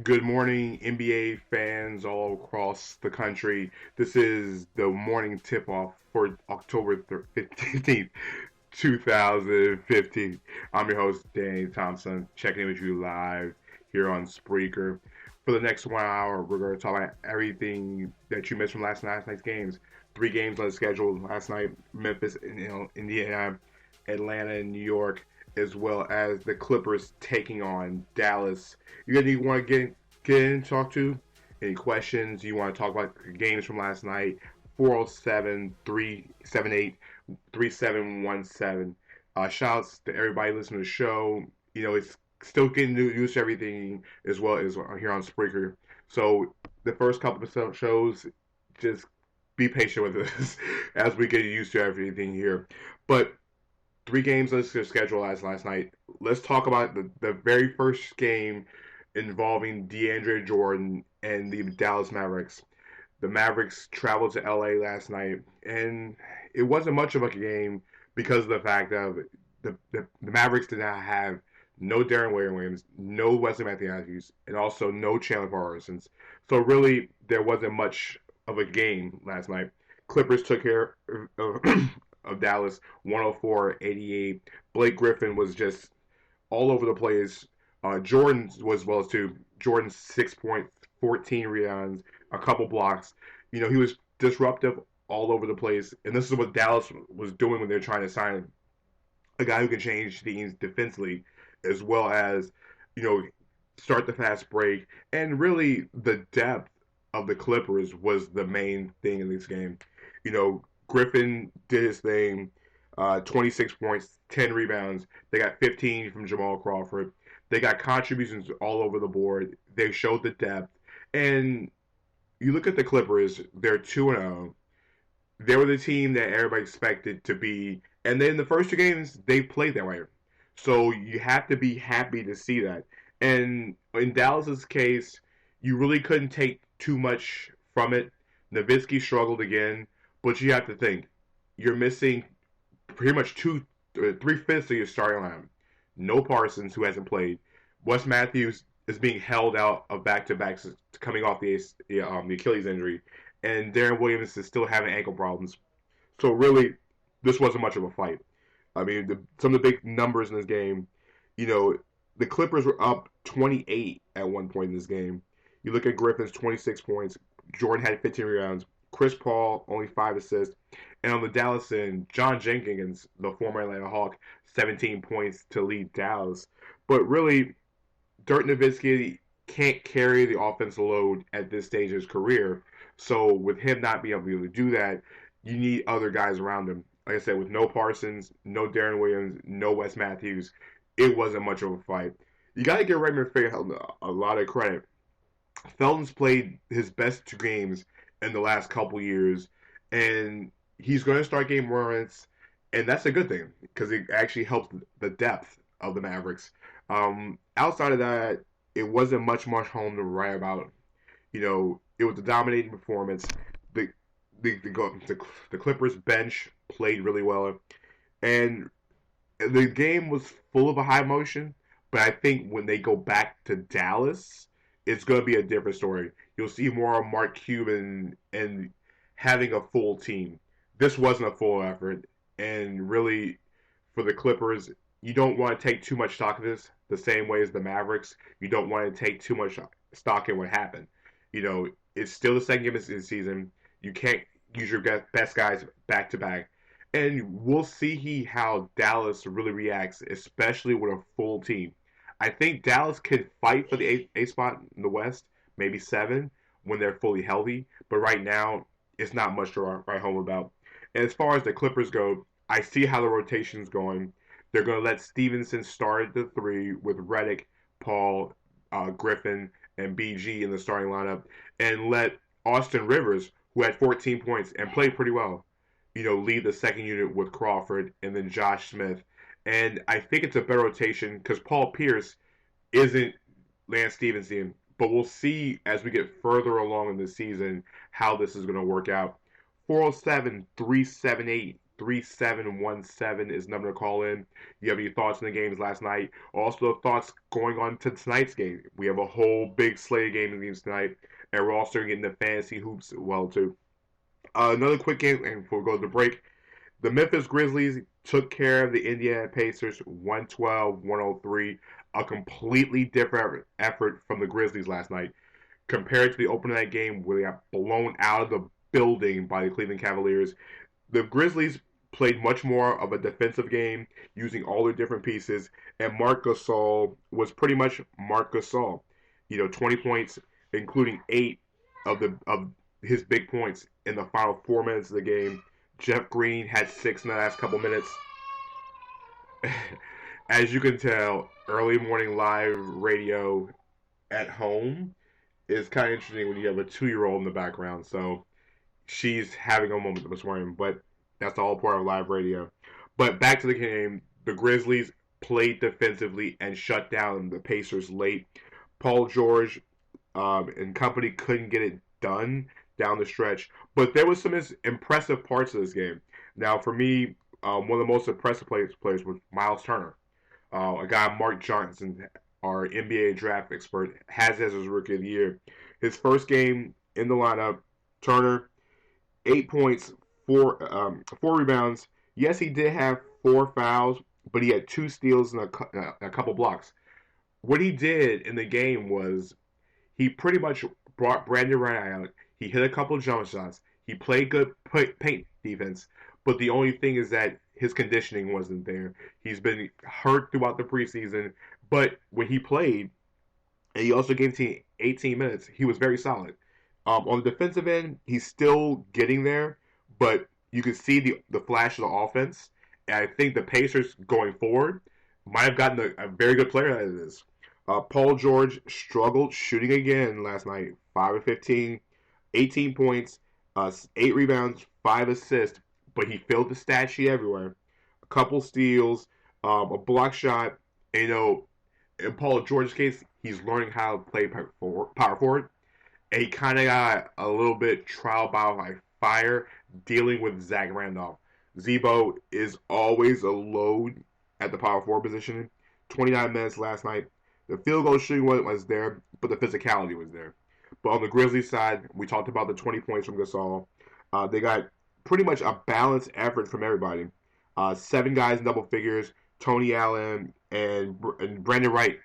Good morning, NBA fans all across the country. This is the morning tip off for October 15th, 2015. I'm your host, Danny Thompson, checking in with you live here on Spreaker. For the next 1 hour, we're going to talk about everything that you missed from last night's games. Three games on the schedule last night: Memphis, Indiana, Atlanta, and New York, as well as the Clippers taking on Dallas. You got anything you want to get in, talk to? Any questions? You want to talk about the games from last night? 407 378 3717. Shouts to everybody listening to the show. It's still getting used to everything as well as here on Spreaker. So the first couple of shows, just be patient with us as we get used to everything here. But three games on the schedule as last night. Let's talk about the very first game involving DeAndre Jordan and the Dallas Mavericks. The Mavericks traveled to LA last night, and it wasn't much of a game because of the fact of the Mavericks did not have no Darren Williams, no Wesley Matthews, and also no Chandler Parsons. So really, there wasn't much of a game last night. Clippers took care of Dallas 104-88. Blake Griffin was just all over the place. Jordan was well too. Jordan's 6 points, 14 rebounds, a couple blocks. He was disruptive all over the place, and this is what Dallas was doing when they're trying to sign a guy who can change things defensively, as well as you know start the fast break, and really the depth of the Clippers was the main thing in this game. Griffin did his thing, 26 points, 10 rebounds. They got 15 from Jamal Crawford. They got contributions all over the board. They showed the depth. And you look at the Clippers, they're 2-0. They were the team that everybody expected to be. And then the first two games, they played that way. So you have to be happy to see that. And in Dallas's case, you really couldn't take too much from it. Nowitzki struggled again, but you have to think you're missing pretty much 3/5 of your starting line. No Parsons, who hasn't played. Wes Matthews is being held out of back-to-backs coming off the Achilles injury, and Darren Williams is still having ankle problems. So really, this wasn't much of a fight. I mean, some of the big numbers in this game, you know, the Clippers were up 28 at one point in this game. You look at Griffin's 26 points. Jordan had 15 rebounds. Chris Paul only 5 assists. And on the Dallas end, John Jenkins, the former Atlanta Hawk, 17 points to lead Dallas. But really, Dirk Nowitzki can't carry the offensive load at this stage of his career. So with him not being able to do that, you need other guys around him. Like I said, with no Parsons, no Darren Williams, no Wes Matthews, it wasn't much of a fight. You got to give Raymond Felton a lot of credit. Felton's played his best two games in the last couple years, and he's going to start getting more minutes, and that's a good thing because it actually helps the depth of the Mavericks. Outside of that, it wasn't much home to write about. It was a dominating performance. The the Clippers bench played really well, and the game was full of a high motion. But I think when they go back to Dallas, it's going to be a different story. You'll see more of Mark Cuban and having a full team. This wasn't a full effort, and really, for the Clippers, you don't want to take too much stock of this. The same way as the Mavericks, you don't want to take too much stock in what happened. It's still the second game of the season. You can't use your best guys back to back. And we'll see how Dallas really reacts, especially with a full team. I think Dallas could fight for the eighth spot in the West, maybe seven, when they're fully healthy. But right now, it's not much to write home about. And as far as the Clippers go, I see how the rotation's going. They're going to let Stevenson start at the three with Redick, Paul, Griffin, and BG in the starting lineup, and let Austin Rivers, who had 14 points and played pretty well, lead the second unit with Crawford and then Josh Smith. And I think it's a better rotation because Paul Pierce isn't Lance Stevenson. But we'll see as we get further along in the season how this is going to work out. 407 378 3717 is the number to call in. You have any thoughts on the games last night? Also, thoughts going on to tonight's game. We have a whole big slate of games tonight, and we're also getting the fantasy hoops well too. Another quick game, and before we go to the break, the Memphis Grizzlies took care of the Indiana Pacers 112-103. A completely different effort from the Grizzlies last night compared to the opening night game where they got blown out of the building by the Cleveland Cavaliers. The Grizzlies played much more of a defensive game using all their different pieces, and Marc Gasol was pretty much Marc Gasol. 20 points, including 8 of his big points in the final 4 minutes of the game. Jeff Green had 6 in the last couple minutes. As you can tell, early morning live radio at home is kind of interesting when you have a 2-year-old in the background. So she's having a moment this morning, but that's all part of live radio. But back to the game, the Grizzlies played defensively and shut down the Pacers late. Paul George and company couldn't get it done down the stretch, but there was some impressive parts of this game. Now, for me, one of the most impressive players was Miles Turner, a guy Mark Johnson, our NBA draft expert, has as his rookie of the year. His first game in the lineup, Turner, 8 points, four rebounds. Yes, he did have 4 fouls, but he had 2 steals and a couple blocks. What he did in the game was he pretty much brought Brandon Wright out. He hit a couple of jump shots. He played good paint defense, but the only thing is that his conditioning wasn't there. He's been hurt throughout the preseason, but when he played, and he also gave the team 18 minutes, he was very solid. On the defensive end, he's still getting there, but you can see the flash of the offense. And I think the Pacers going forward might have gotten a very good player out of this. Paul George struggled shooting again last night. 5 of 15, 18 points, 8 rebounds, 5 assists, but he filled the stat sheet everywhere. A couple steals, a block shot. In Paul George's case, he's learning how to play power forward. And he kind of got a little bit trial by fire dealing with Zach Randolph. Zebo is always a load at the power forward position. 29 minutes last night. The field goal shooting was there, but the physicality was there. But on the Grizzlies side, we talked about the 20 points from Gasol. They got pretty much a balanced effort from everybody. 7 guys in double figures. Tony Allen and Brandon Wright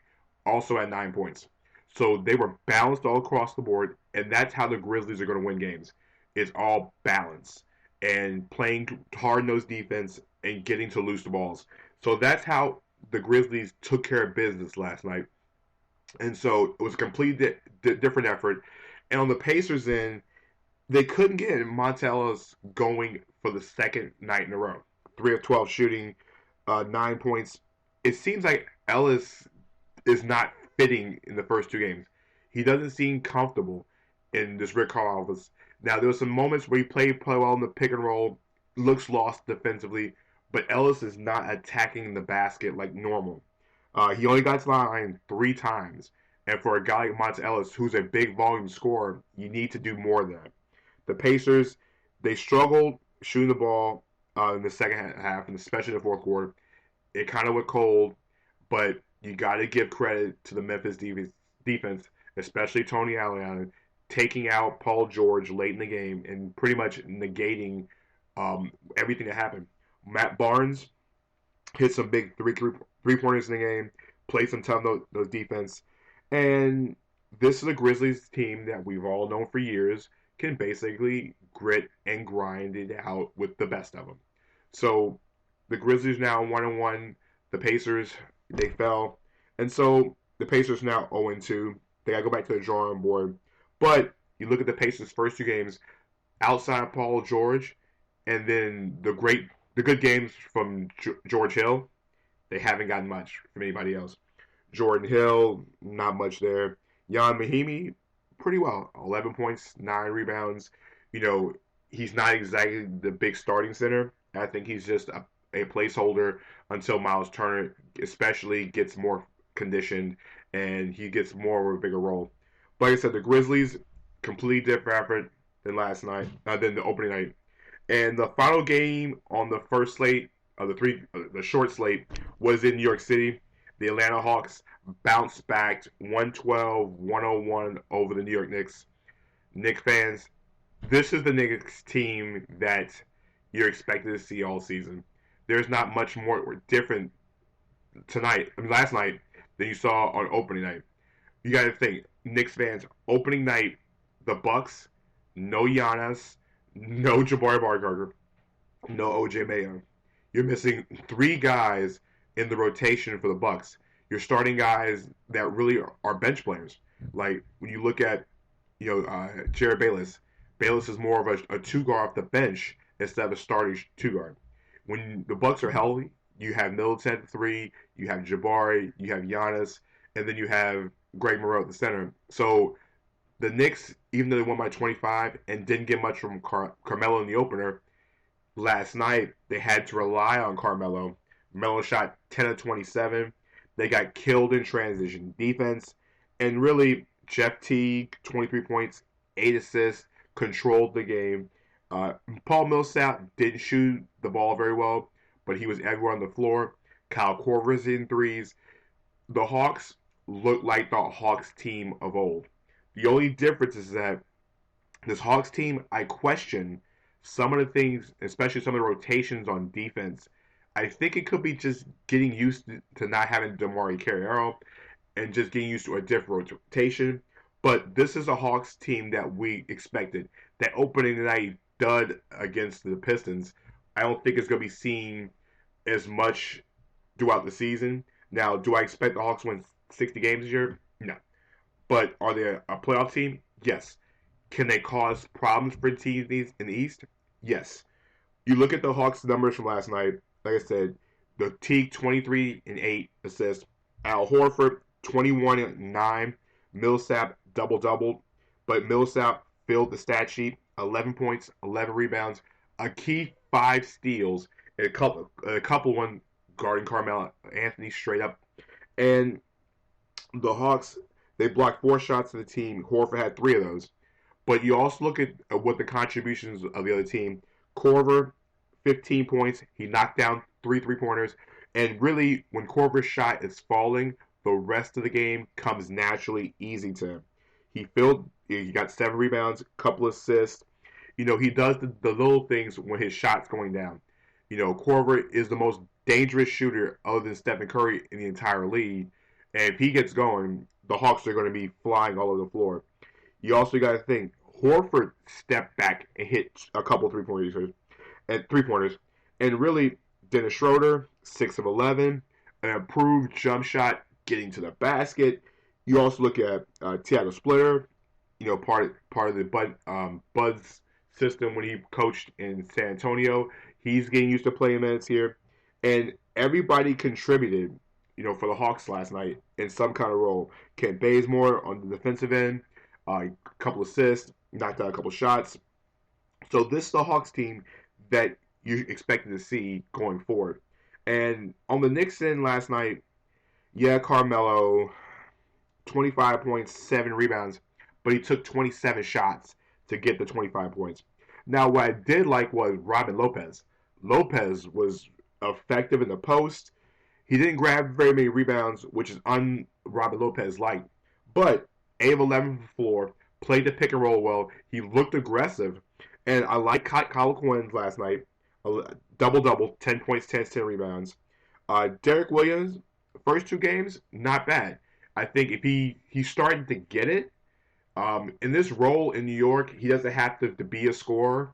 also had 9 points. So they were balanced all across the board, and that's how the Grizzlies are going to win games. It's all balance and playing hard-nosed defense and getting to loose the balls. So that's how the Grizzlies took care of business last night. And so it was a completely different effort. And on the Pacers end, they couldn't get Monta Ellis going for the second night in a row. 3 of 12 shooting, 9 points. It seems like Ellis is not fitting in the first 2 games. He doesn't seem comfortable in this Rick Carlisle offense. Now, there were some moments where he played well in the pick and roll, looks lost defensively, but Ellis is not attacking the basket like normal. He only got to the line 3 times. And for a guy like Monta Ellis, who's a big volume scorer, you need to do more than that. The Pacers, they struggled shooting the ball in the second half, and especially in the fourth quarter. It kind of went cold, but you got to give credit to the Memphis defense, especially Tony Allen, taking out Paul George late in the game and pretty much negating everything that happened. Matt Barnes hit some big three-pointers in the game, played some tough those defense. And this is a Grizzlies team that we've all known for years can basically grit and grind it out with the best of them. So the Grizzlies now 1-1. The Pacers, they fell. And so the Pacers now 0-2. They got to go back to the drawing board. But you look at the Pacers' first 2 games outside of Paul George, and then the good games from George Hill, they haven't gotten much from anybody else. Jordan Hill, not much there. Jan Mahimi, pretty well. 11 points, 9 rebounds. He's not exactly the big starting center. I think he's just a placeholder until Miles Turner especially gets more conditioned and he gets more of a bigger role. But like I said, the Grizzlies, completely different effort than last night, than the opening night. And the final game on the first slate of the short slate was in New York City. The Atlanta Hawks bounced back 112-101 over the New York Knicks. Knicks fans, this is the Knicks team that you're expected to see all season. There's not much more different last night, than you saw on opening night. You got to think, Knicks fans, opening night, the Bucks, no Giannis, no Jabari Parker, no OJ Mayo. You're missing three guys in the rotation for the Bucks. You're starting guys that really are bench players. Like when you look at, Jared Bayless. Bayless is more of a two guard off the bench instead of a starting two guard. When the Bucks are healthy, you have Middleton at three, you have Jabari, you have Giannis, and then you have Greg Monroe at the center. So the Knicks, even though they won by 25 and didn't get much from Carmelo in the opener, last night they had to rely on Carmelo. Melo shot 10 of 27. They got killed in transition defense. And really, Jeff Teague, 23 points, 8 assists, controlled the game. Paul Millsap didn't shoot the ball very well, but he was everywhere on the floor. Kyle Korver's in threes. The Hawks look like the Hawks team of old. The only difference is that this Hawks team, I question some of the things, especially some of the rotations on defense. I think it could be just getting used to not having DeMarre Carriero and just getting used to a different rotation. But this is a Hawks team that we expected. That opening night dud against the Pistons, I don't think it's going to be seen as much throughout the season. Now, do I expect the Hawks to win 60 games this year? No. But are they a playoff team? Yes. Can they cause problems for teams in the East? Yes. You look at the Hawks' numbers from last night. Like I said, the Teague 23 and 8 assists. Al Horford 21 and 9. Millsap double. But Millsap filled the stat sheet. 11 points, 11 rebounds, a key 5 steals, and a couple one guarding Carmelo Anthony straight up. And the Hawks, they blocked 4 shots to the team. Horford had 3 of those. But you also look at what the contributions of the other team. Korver, 15 points. He knocked down 3 3-pointers. And really, when Korver's shot is falling, the rest of the game comes naturally easy to him. He got 7 rebounds, couple assists. He does the little things when his shot's going down. Korver is the most dangerous shooter other than Stephen Curry in the entire league. And if he gets going, the Hawks are going to be flying all over the floor. You also got to think, Horford stepped back and hit a couple three-pointers. And really, Dennis Schroeder, 6 of 11, an improved jump shot, getting to the basket. You also look at Tiago Splitter, part of the Bud's system when he coached in San Antonio. He's getting used to playing minutes here. And everybody contributed, for the Hawks last night in some kind of role. Kent Bazemore on the defensive end, a couple assists, knocked out a couple shots. So this is the Hawks team that you expected to see going forward. And on the Knicks end last night, Carmelo, 25 points, 7 rebounds, but he took 27 shots to get the 25 points. Now, what I did like was Robin Lopez. Lopez was effective in the post. He didn't grab very many rebounds, which is un-Robin Lopez-like. But 8 of 11 from the floor, played the pick and roll well. He looked aggressive. And I like Kyle Quinn last night. Double-double, 10 points, 10 rebounds. Derek Williams, first 2 games, not bad. I think if he's starting to get it, in this role in New York, he doesn't have to be a scorer.